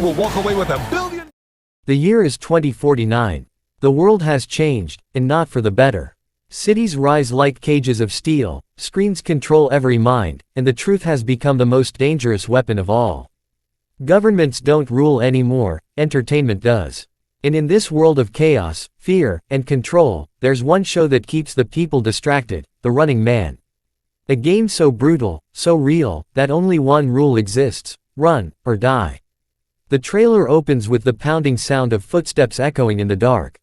will walk away with $1 billion. The year is 2049. The world has changed, and not for the better. Cities rise like cages of steel, screens control every mind, and the truth has become the most dangerous weapon of all. Governments don't rule anymore, entertainment does. And in this world of chaos, fear, and control, there's one show that keeps the people distracted: The Running Man. A game so brutal, so real, that only one rule exists: run, or die. The trailer opens with the pounding sound of footsteps echoing in the dark.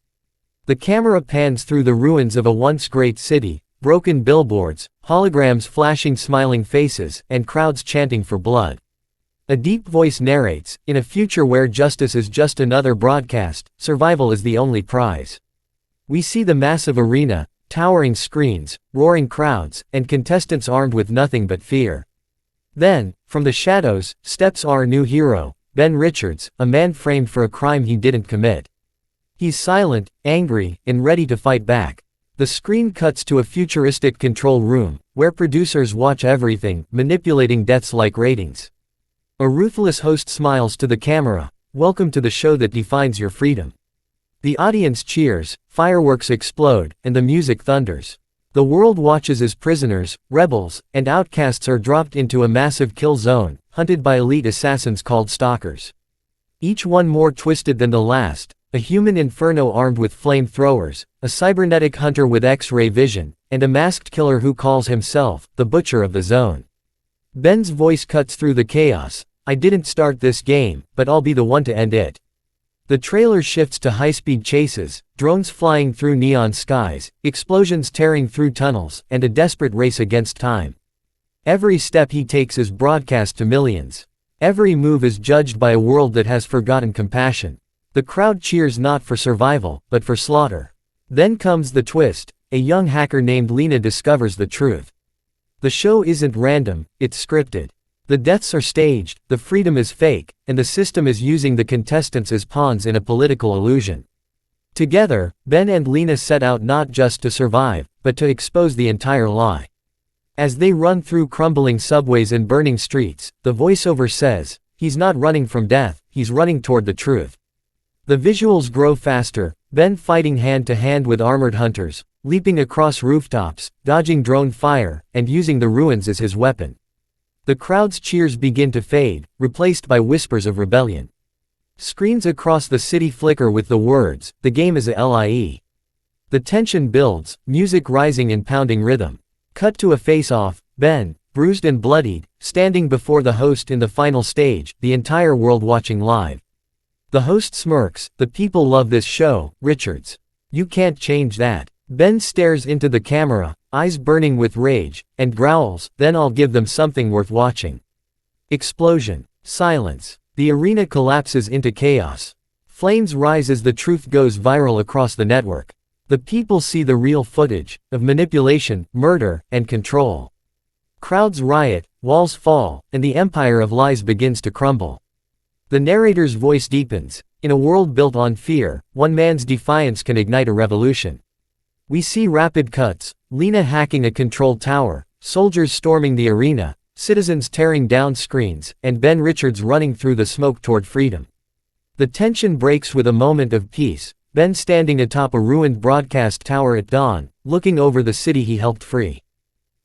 The camera pans through the ruins of a once great city, broken billboards, holograms flashing smiling faces, and crowds chanting for blood. A deep voice narrates, in a future where justice is just another broadcast, survival is the only prize. We see the massive arena, towering screens, roaring crowds, and contestants armed with nothing but fear. Then, from the shadows, steps our new hero, Ben Richards, a man framed for a crime he didn't commit. He's silent, angry, and ready to fight back. The screen cuts to a futuristic control room, where producers watch everything, manipulating deaths like ratings. A ruthless host smiles to the camera: "Welcome to the show that defines your freedom." The audience cheers, fireworks explode, and the music thunders. The world watches as prisoners, rebels, and outcasts are dropped into a massive kill zone, hunted by elite assassins called stalkers. Each one more twisted than the last: a human inferno armed with flamethrowers, a cybernetic hunter with X-ray vision, and a masked killer who calls himself the Butcher of the Zone. Ben's voice cuts through the chaos: "I didn't start this game, but I'll be the one to end it." The trailer shifts to high-speed chases, drones flying through neon skies, explosions tearing through tunnels, and a desperate race against time. Every step he takes is broadcast to millions. Every move is judged by a world that has forgotten compassion. The crowd cheers not for survival, but for slaughter. Then comes the twist: a young hacker named Lena discovers the truth. The show isn't random, it's scripted. The deaths are staged, the freedom is fake, and the system is using the contestants as pawns in a political illusion. Together, Ben and Lena set out not just to survive, but to expose the entire lie. As they run through crumbling subways and burning streets, the voiceover says, "He's not running from death, he's running toward the truth." The visuals grow faster: Ben fighting hand-to-hand with armored hunters, leaping across rooftops, dodging drone fire, and using the ruins as his weapon. The crowd's cheers begin to fade, replaced by whispers of rebellion. Screens across the city flicker with the words, "The game is a lie." The tension builds, music rising in pounding rhythm. Cut to a face-off: Ben, bruised and bloodied, standing before the host in the final stage, the entire world watching live. The host smirks: "The people love this show, Richards. You can't change that." Ben stares into the camera, eyes burning with rage, and growls, "Then I'll give them something worth watching." Explosion. Silence. The arena collapses into chaos. Flames rise as the truth goes viral across the network. The people see the real footage of manipulation, murder, and control. Crowds riot, walls fall, and the empire of lies begins to crumble. The narrator's voice deepens: "In a world built on fear, one man's defiance can ignite a revolution." We see rapid cuts: Lena hacking a control tower, soldiers storming the arena, citizens tearing down screens, and Ben Richards running through the smoke toward freedom. The tension breaks with a moment of peace: Ben standing atop a ruined broadcast tower at dawn, looking over the city he helped free.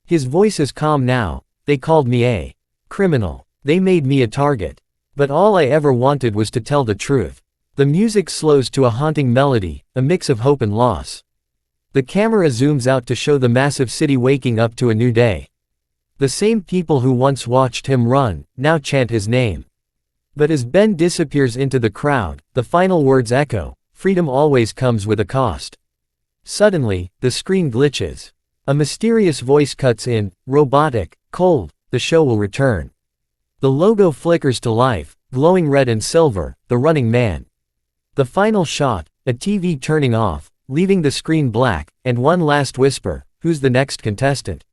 His voice is calm now: "They called me a criminal. They made me a target. But all I ever wanted was to tell the truth." The music slows to a haunting melody, a mix of hope and loss. The camera zooms out to show the massive city waking up to a new day. The same people who once watched him run, now chant his name. But as Ben disappears into the crowd, the final words echo: "Freedom always comes with a cost." Suddenly, the screen glitches. A mysterious voice cuts in: "Robotic, cold, the show will return." The logo flickers to life, glowing red and silver: The Running Man. The final shot: a TV turning off, leaving the screen black, and one last whisper: "Who's the next contestant?"